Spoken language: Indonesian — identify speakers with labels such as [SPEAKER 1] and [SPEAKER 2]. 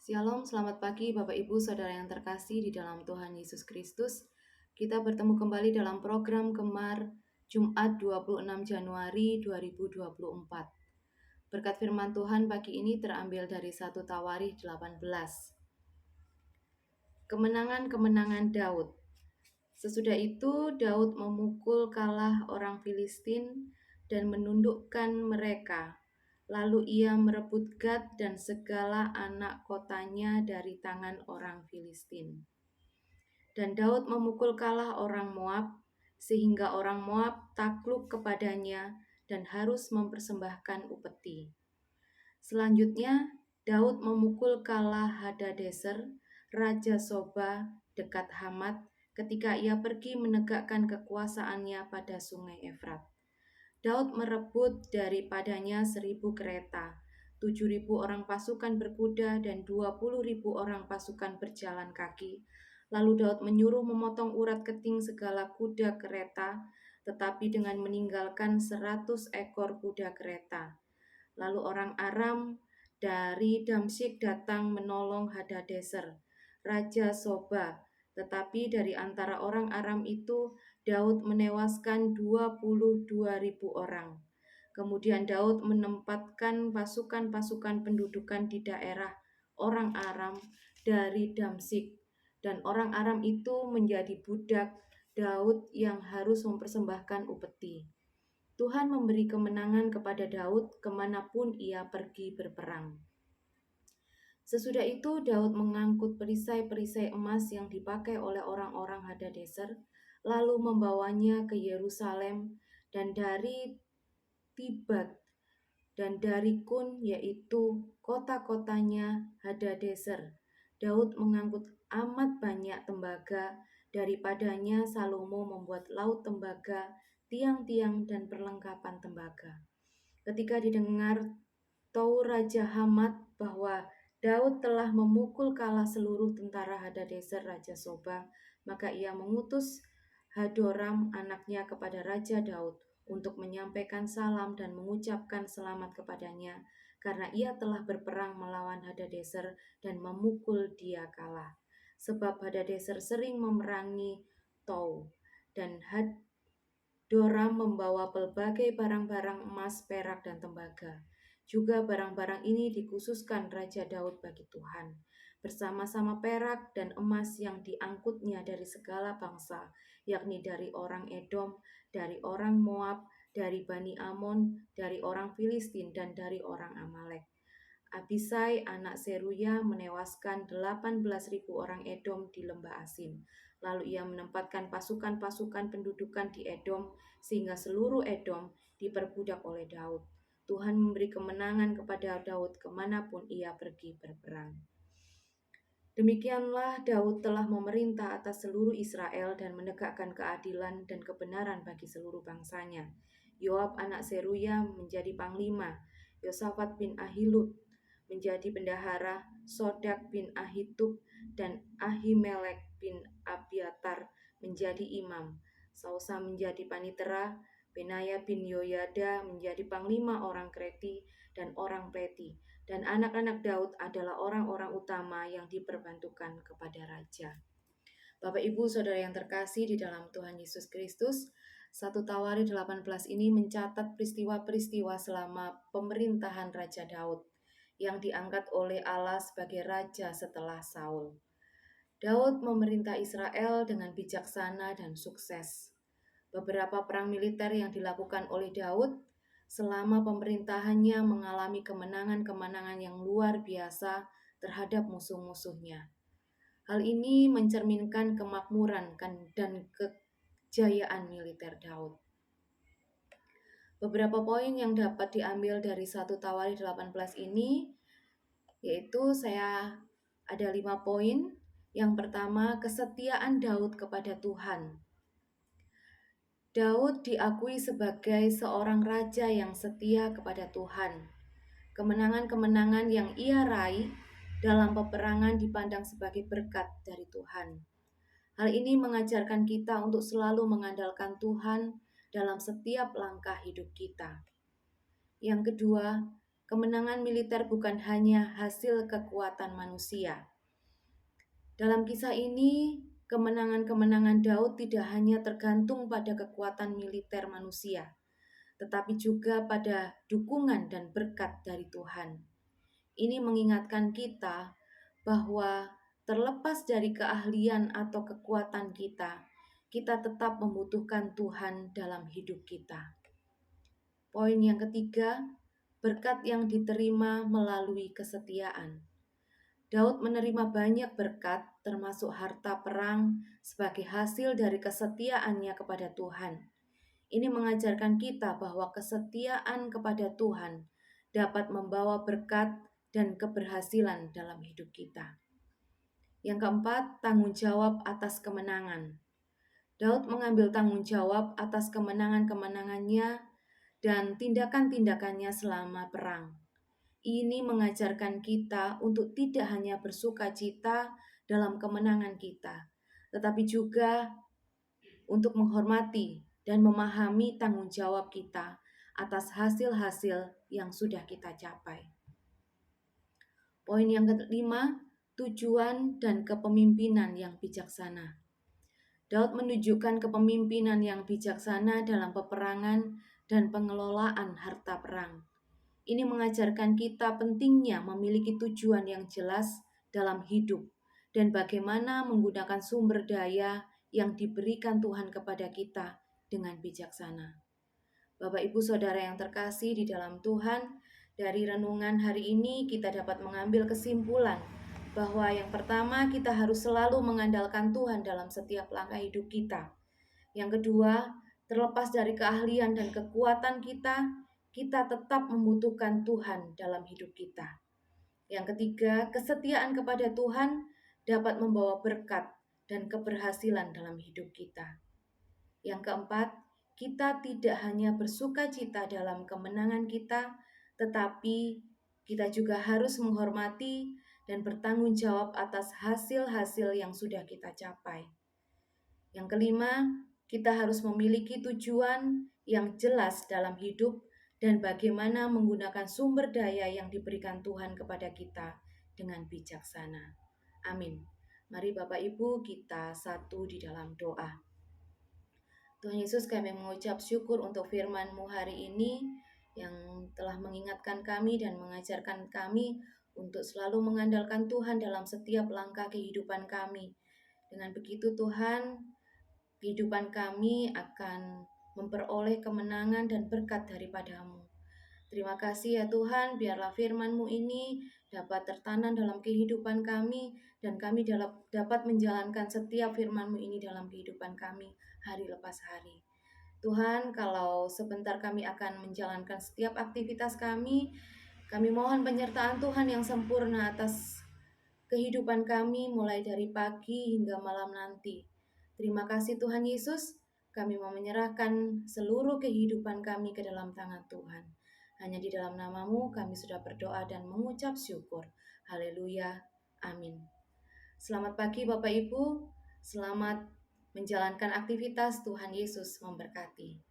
[SPEAKER 1] Shalom, selamat pagi Bapak Ibu Saudara yang terkasih di dalam Tuhan Yesus Kristus. Kita bertemu kembali dalam program Gemar Jumat 26 Januari 2024. Berkat firman Tuhan pagi ini terambil dari 1 Tawarikh 18. Kemenangan-kemenangan Daud. Sesudah itu Daud memukul kalah orang Filistin dan menundukkan mereka. Lalu ia merebut Gad dan segala anak kotanya dari tangan orang Filistin. Dan Daud memukul kalah orang Moab, sehingga orang Moab takluk kepadanya dan harus mempersembahkan upeti. Selanjutnya, Daud memukul kalah Hadadezer, Raja Soba dekat Hamat, ketika ia pergi menegakkan kekuasaannya pada sungai Efrat. Daud merebut daripadanya 1.000 kereta, 7.000 orang pasukan berkuda, dan 20.000 orang pasukan berjalan kaki. Lalu Daud menyuruh memotong urat keting segala kuda kereta, tetapi dengan meninggalkan 100 ekor kuda kereta. Lalu orang Aram dari Damsyik datang menolong Hadadezer, Raja Soba. Tetapi dari antara orang Aram itu, Daud menewaskan 22.000 orang. Kemudian Daud menempatkan pasukan-pasukan pendudukan di daerah orang Aram dari Damsyik. Dan orang Aram itu menjadi budak Daud yang harus mempersembahkan upeti. Tuhan memberi kemenangan kepada Daud kemanapun ia pergi berperang. Sesudah itu Daud mengangkut perisai-perisai emas yang dipakai oleh orang-orang Hadadezer, lalu membawanya ke Yerusalem, dan dari Tibat dan dari Kun, yaitu kota-kotanya Hadadezer. Daud mengangkut amat banyak tembaga, daripadanya Salomo membuat laut tembaga, tiang-tiang dan perlengkapan tembaga. Ketika didengar Tou Raja Hamat bahwa Daud telah memukul kalah seluruh tentara Hadadezer Raja Soba, maka ia mengutus Hadoram anaknya kepada Raja Daud untuk menyampaikan salam dan mengucapkan selamat kepadanya, karena ia telah berperang melawan Hadadezer dan memukul dia kalah. Sebab Hadadezer sering memerangi Tou, dan Hadoram membawa berbagai barang-barang emas, perak, dan tembaga. Juga barang-barang ini dikhususkan Raja Daud bagi Tuhan, bersama-sama perak dan emas yang diangkutnya dari segala bangsa, yakni dari orang Edom, dari orang Moab, dari Bani Amon, dari orang Filistin, dan dari orang Amalek. Abisai anak Seruya menewaskan 18.000 orang Edom di lembah Asin. Lalu ia menempatkan pasukan-pasukan pendudukan di Edom, sehingga seluruh Edom diperbudak oleh Daud. Tuhan memberi kemenangan kepada Daud kemanapun ia pergi berperang. Demikianlah Daud telah memerintah atas seluruh Israel dan menegakkan keadilan dan kebenaran bagi seluruh bangsanya. Yoab anak Seruya menjadi panglima, Yosafat bin Ahilud menjadi bendahara, Sodak bin Ahitub dan Ahimelek bin Abiatar menjadi imam, Sausa menjadi panitera, Benaya bin Yoyada menjadi panglima orang Kreti dan orang Pleti, dan anak-anak Daud adalah orang-orang utama yang diperbantukan kepada raja. Bapak Ibu Saudara yang terkasih di dalam Tuhan Yesus Kristus, 1 Tawarikh 18 ini mencatat peristiwa-peristiwa selama pemerintahan Raja Daud yang diangkat oleh Allah sebagai raja setelah Saul. Daud memerintah Israel dengan bijaksana dan sukses. Beberapa perang militer yang dilakukan oleh Daud selama pemerintahannya mengalami kemenangan-kemenangan yang luar biasa terhadap musuh-musuhnya. Hal ini mencerminkan kemakmuran dan kejayaan militer Daud. Beberapa poin yang dapat diambil dari 1 Tawarikh 18 ini, yaitu saya ada 5 poin. Yang pertama, kesetiaan Daud kepada Tuhan. Daud diakui sebagai seorang raja yang setia kepada Tuhan. Kemenangan-kemenangan yang ia raih dalam peperangan dipandang sebagai berkat dari Tuhan. Hal ini mengajarkan kita untuk selalu mengandalkan Tuhan dalam setiap langkah hidup kita. Yang kedua, kemenangan militer bukan hanya hasil kekuatan manusia. Dalam kisah ini, kemenangan-kemenangan Daud tidak hanya tergantung pada kekuatan militer manusia, tetapi juga pada dukungan dan berkat dari Tuhan. Ini mengingatkan kita bahwa terlepas dari keahlian atau kekuatan kita, kita tetap membutuhkan Tuhan dalam hidup kita. Poin yang ketiga, berkat yang diterima melalui kesetiaan. Daud menerima banyak berkat, termasuk harta perang, sebagai hasil dari kesetiaannya kepada Tuhan. Ini mengajarkan kita bahwa kesetiaan kepada Tuhan dapat membawa berkat dan keberhasilan dalam hidup kita. Yang keempat, tanggung jawab atas kemenangan. Daud mengambil tanggung jawab atas kemenangan-kemenangannya dan tindakan-tindakannya selama perang. Ini mengajarkan kita untuk tidak hanya bersuka cita dalam kemenangan kita, tetapi juga untuk menghormati dan memahami tanggung jawab kita atas hasil-hasil yang sudah kita capai. Poin yang kelima, tujuan dan kepemimpinan yang bijaksana. Daud menunjukkan kepemimpinan yang bijaksana dalam peperangan dan pengelolaan harta perang. Ini mengajarkan kita pentingnya memiliki tujuan yang jelas dalam hidup dan bagaimana menggunakan sumber daya yang diberikan Tuhan kepada kita dengan bijaksana. Bapak, Ibu, Saudara yang terkasih di dalam Tuhan, dari renungan hari ini kita dapat mengambil kesimpulan bahwa yang pertama kita harus selalu mengandalkan Tuhan dalam setiap langkah hidup kita. Yang kedua, terlepas dari keahlian dan kekuatan kita tetap membutuhkan Tuhan dalam hidup kita. Yang ketiga, kesetiaan kepada Tuhan dapat membawa berkat dan keberhasilan dalam hidup kita. Yang keempat, kita tidak hanya bersuka cita dalam kemenangan kita, tetapi kita juga harus menghormati dan bertanggung jawab atas hasil-hasil yang sudah kita capai. Yang kelima, kita harus memiliki tujuan yang jelas dalam hidup dan bagaimana menggunakan sumber daya yang diberikan Tuhan kepada kita dengan bijaksana. Amin. Mari Bapak Ibu kita satu di dalam doa. Tuhan Yesus, kami mengucap syukur untuk firman-Mu hari ini yang telah mengingatkan kami dan mengajarkan kami untuk selalu mengandalkan Tuhan dalam setiap langkah kehidupan kami. Dengan begitu Tuhan, kehidupan kami akan memperoleh kemenangan dan berkat daripada-Mu. Terima kasih ya Tuhan, biarlah firman-Mu ini dapat tertanam dalam kehidupan kami dan kami dapat menjalankan setiap firman-Mu ini dalam kehidupan kami hari lepas hari. Tuhan, kalau sebentar kami akan menjalankan setiap aktivitas kami mohon penyertaan Tuhan yang sempurna atas kehidupan kami mulai dari pagi hingga malam nanti. Terima kasih Tuhan Yesus, kami mau menyerahkan seluruh kehidupan kami ke dalam tangan Tuhan. Hanya di dalam nama-Mu kami sudah berdoa dan mengucap syukur. Haleluya. Amin. Selamat pagi Bapak Ibu, selamat menjalankan aktivitas. Tuhan Yesus memberkati.